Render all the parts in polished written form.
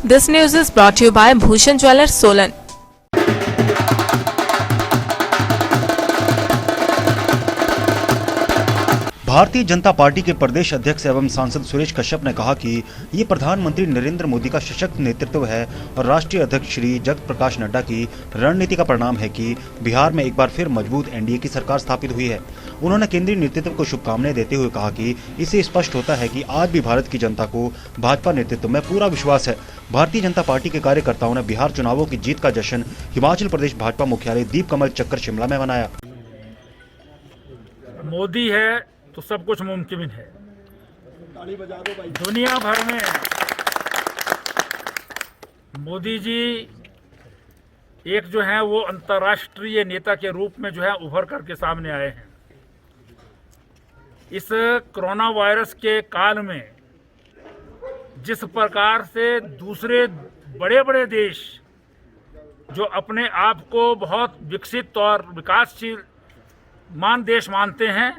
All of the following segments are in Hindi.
This news is brought to you by Bhushan Jewellers, Solan. Bharatiya Janata party के प्रदेश अध्यक्ष एवं सांसद सुरेश कश्यप ने कहा कि ये प्रधानमंत्री नरेंद्र मोदी का सशक्त नेतृत्व है और राष्ट्रीय अध्यक्ष श्री जगत प्रकाश नड्डा की रणनीति का परिणाम है कि बिहार में एक बार फिर मजबूत एनडीए की सरकार स्थापित हुई है। उन्होंने केंद्रीय नेतृत्व को शुभकामनाएं देते हुए कहा कि इससे स्पष्ट होता है कि आज भी भारत की जनता को भाजपा नेतृत्व में पूरा विश्वास है। भारतीय जनता पार्टी के कार्यकर्ताओं ने बिहार चुनावों की जीत का जश्न हिमाचल प्रदेश भाजपा मुख्यालय दीप कमल चक्कर शिमला में मनाया। मोदी है तो सब कुछ मुमकिन है। दुनिया भर में मोदी जी एक जो है वो अंतर्राष्ट्रीय नेता के रूप में जो है उभर करके सामने आए हैं। इस कोरोना वायरस के काल में जिस प्रकार से दूसरे बड़े बड़े देश जो अपने आप को बहुत विकसित और विकासशील देश मानते हैं,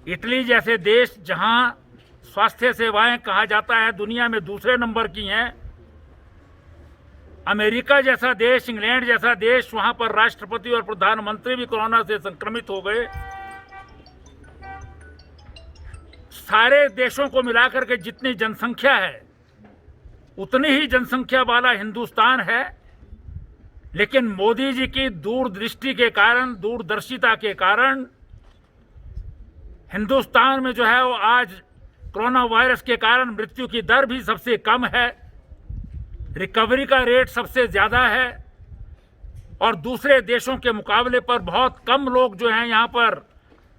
इटली जैसे देश जहां स्वास्थ्य सेवाएं कहा जाता है दुनिया में दूसरे नंबर की हैं, अमेरिका जैसा देश, इंग्लैंड जैसा देश, वहां पर राष्ट्रपति और प्रधानमंत्री भी कोरोना से संक्रमित हो गए। सारे देशों को मिलाकर के जितनी जनसंख्या है उतनी ही जनसंख्या वाला हिंदुस्तान है, लेकिन मोदी जी की दूरदृष्टि के कारण, दूरदर्शिता के कारण हिंदुस्तान में जो है वो आज कोरोना वायरस के कारण मृत्यु की दर भी सबसे कम है, रिकवरी का रेट सबसे ज़्यादा है और दूसरे देशों के मुकाबले पर बहुत कम लोग जो हैं यहाँ पर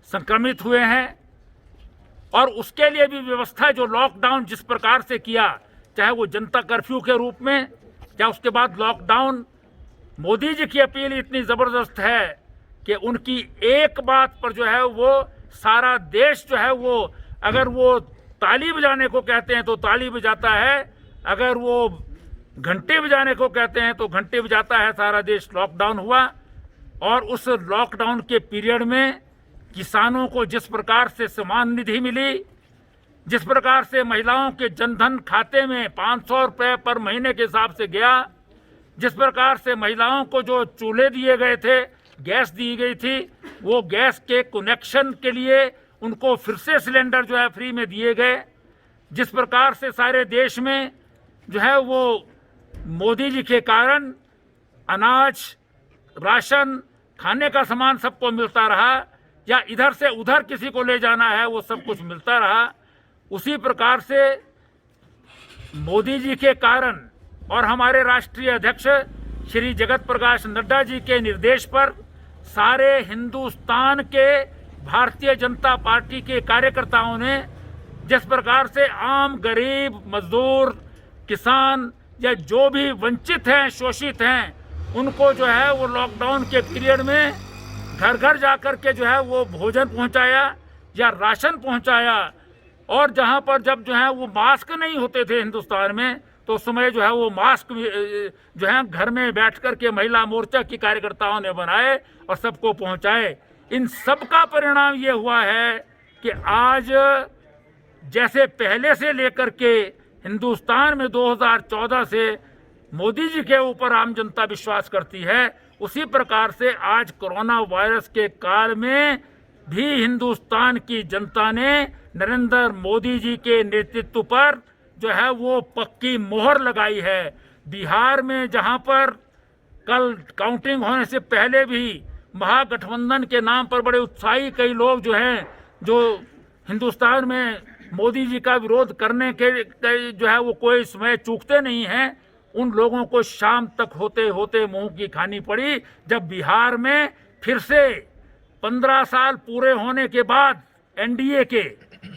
संक्रमित हुए हैं। और उसके लिए भी व्यवस्था जो लॉकडाउन जिस प्रकार से किया, चाहे वो जनता कर्फ्यू के रूप में, चाहे उसके बाद लॉकडाउन, मोदी जी की अपील इतनी ज़बरदस्त है कि उनकी एक बात पर जो है वो सारा देश जो है वो, अगर वो ताली बजाने को कहते हैं तो ताली बजाता है, अगर वो घंटे बजाने को कहते हैं तो घंटे बजाता है। सारा देश लॉकडाउन हुआ और उस लॉकडाउन के पीरियड में किसानों को जिस प्रकार से सम्मान निधि मिली, जिस प्रकार से महिलाओं के जनधन खाते में 500 रुपये पर महीने के हिसाब से गया, जिस प्रकार से महिलाओं को जो चूल्हे दिए गए थे, गैस दी गई थी, वो गैस के कनेक्शन के लिए उनको फिर से सिलेंडर जो है फ्री में दिए गए, जिस प्रकार से सारे देश में जो है वो मोदी जी के कारण अनाज, राशन, खाने का सामान सबको मिलता रहा, या इधर से उधर किसी को ले जाना है वो सब कुछ मिलता रहा। उसी प्रकार से मोदी जी के कारण और हमारे राष्ट्रीय अध्यक्ष श्री जगत प्रकाश नड्डा जी के निर्देश पर सारे हिंदुस्तान के भारतीय जनता पार्टी के कार्यकर्ताओं ने जिस प्रकार से आम, गरीब, मजदूर, किसान या जो भी वंचित हैं, शोषित हैं, उनको जो है वो लॉकडाउन के पीरियड में घर घर जाकर के जो है वो भोजन पहुंचाया या राशन पहुंचाया। और जहां पर जब जो है वो मास्क नहीं होते थे हिंदुस्तान में, तो उस समय जो है वो मास्क जो है घर में बैठ कर के महिला मोर्चा की कार्यकर्ताओं ने बनाए और सबको पहुंचाए। इन सब का परिणाम ये हुआ है कि आज जैसे पहले से लेकर के हिंदुस्तान में 2014 से मोदी जी के ऊपर आम जनता विश्वास करती है, उसी प्रकार से आज कोरोना वायरस के काल में भी हिंदुस्तान की जनता ने नरेंद्र मोदी जी के नेतृत्व पर जो है वो पक्की मोहर लगाई है। बिहार में जहां पर कल काउंटिंग होने से पहले भी महागठबंधन के नाम पर बड़े उत्साही कई लोग जो हैं, जो हिंदुस्तान में मोदी जी का विरोध करने के जो है वो कोई समय चूकते नहीं हैं, उन लोगों को शाम तक होते होते मुंह की खानी पड़ी, जब बिहार में फिर से 15 साल पूरे होने के बाद, एनडीए के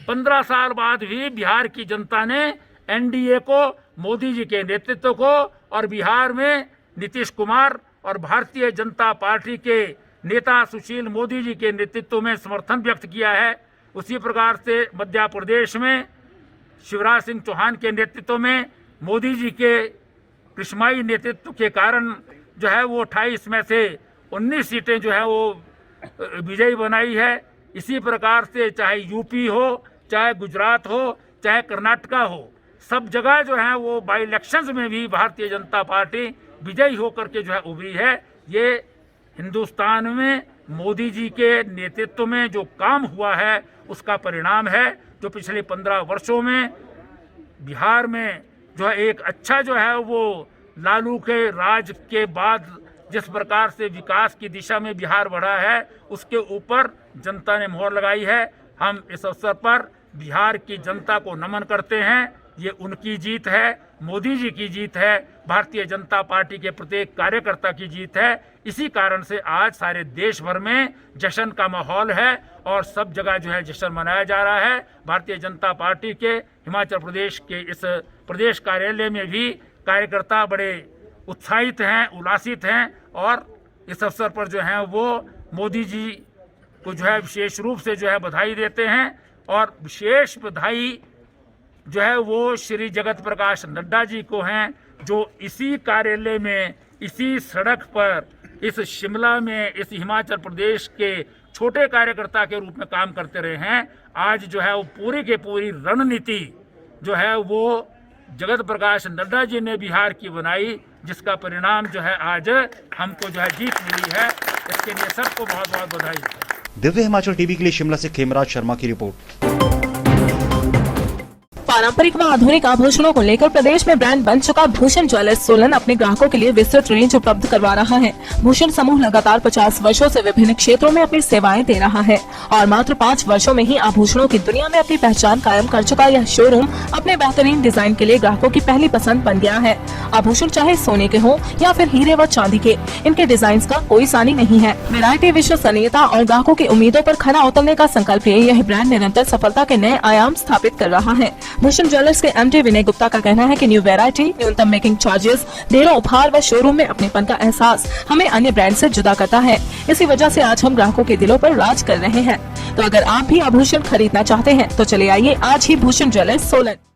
15 साल बाद भी बिहार की जनता ने एनडीए को, मोदी जी के नेतृत्व को और बिहार में नीतीश कुमार और भारतीय जनता पार्टी के नेता सुशील मोदी जी के नेतृत्व में समर्थन व्यक्त किया है। उसी प्रकार से मध्य प्रदेश में शिवराज सिंह चौहान के नेतृत्व में मोदी जी के कृष्माई नेतृत्व के कारण जो है वो 28 में से 19 सीटें जो है वो विजयी बनाई है। इसी प्रकार से चाहे यूपी हो, चाहे गुजरात हो, चाहे कर्नाटका हो, सब जगह जो है वो बाई इलेक्शंस में भी भारतीय जनता पार्टी विजयी होकर के जो है उभरी है। ये हिंदुस्तान में मोदी जी के नेतृत्व में जो काम हुआ है उसका परिणाम है। जो पिछले 15 वर्षों में बिहार में जो है एक अच्छा जो है वो लालू के राज के बाद जिस प्रकार से विकास की दिशा में बिहार बढ़ा है उसके ऊपर जनता ने मोहर लगाई है। हम इस अवसर पर बिहार की जनता को नमन करते हैं। ये उनकी जीत है, मोदी जी की जीत है, भारतीय जनता पार्टी के प्रत्येक कार्यकर्ता की जीत है। इसी कारण से आज सारे देश भर में जश्न का माहौल है और सब जगह जो है जश्न मनाया जा रहा है। भारतीय जनता पार्टी के हिमाचल प्रदेश के इस प्रदेश कार्यालय में भी कार्यकर्ता बड़े उत्साहित हैं, उल्लासित हैं और इस अवसर पर जो है वो मोदी जी को जो है विशेष रूप से जो है बधाई देते हैं। और विशेष बधाई जो है वो श्री जगत प्रकाश नड्डा जी को हैं, जो इसी कार्यालय में, इसी सड़क पर, इस शिमला में, इस हिमाचल प्रदेश के छोटे कार्यकर्ता के रूप में काम करते रहे हैं। आज जो है वो पूरी के पूरी रणनीति जो है वो जगत प्रकाश नड्डा जी ने बिहार की बनाई, जिसका परिणाम जो है आज हमको जो है जीत मिली है। इसके लिए सबको बहुत बहुत बधाई। दिव्य हिमाचल टीवी के लिए शिमला से खेमराज शर्मा की रिपोर्ट। पारंपरिक व आधुनिक आभूषणों को लेकर प्रदेश में ब्रांड बन चुका भूषण ज्वेलर्स सोलन अपने ग्राहकों के लिए विस्तृत रेंज उपलब्ध करवा रहा है। भूषण समूह लगातार 50 वर्षों से विभिन्न क्षेत्रों में अपनी सेवाएं दे रहा है और मात्र 5 वर्षों में ही आभूषणों की दुनिया में अपनी पहचान कायम कर चुका यह शोरूम अपने बेहतरीन डिजाइन के लिए ग्राहकों की पहली पसंद बन गया है। आभूषण चाहे सोने के हो या फिर हीरे व चांदी के, इनके डिजाइन का कोई सानी नहीं है। वैरायटी, विश्वसनीयता और ग्राहकों की उम्मीदों पर खरा उतरने का संकल्प लिए यह ब्रांड निरंतर सफलता के नए आयाम स्थापित कर रहा है। भूषण ज्वेलर्स के एमडी विनय गुप्ता का कहना है कि न्यू वैरायटी, न्यूनतम मेकिंग चार्जेस, ढेरों उपहार व शोरूम में अपनेपन का एहसास हमें अन्य ब्रांड से जुदा करता है। इसी वजह से आज हम ग्राहकों के दिलों पर राज कर रहे हैं। तो अगर आप भी आभूषण खरीदना चाहते हैं तो चले आइए आज ही भूषण ज्वेलर्स सोलन।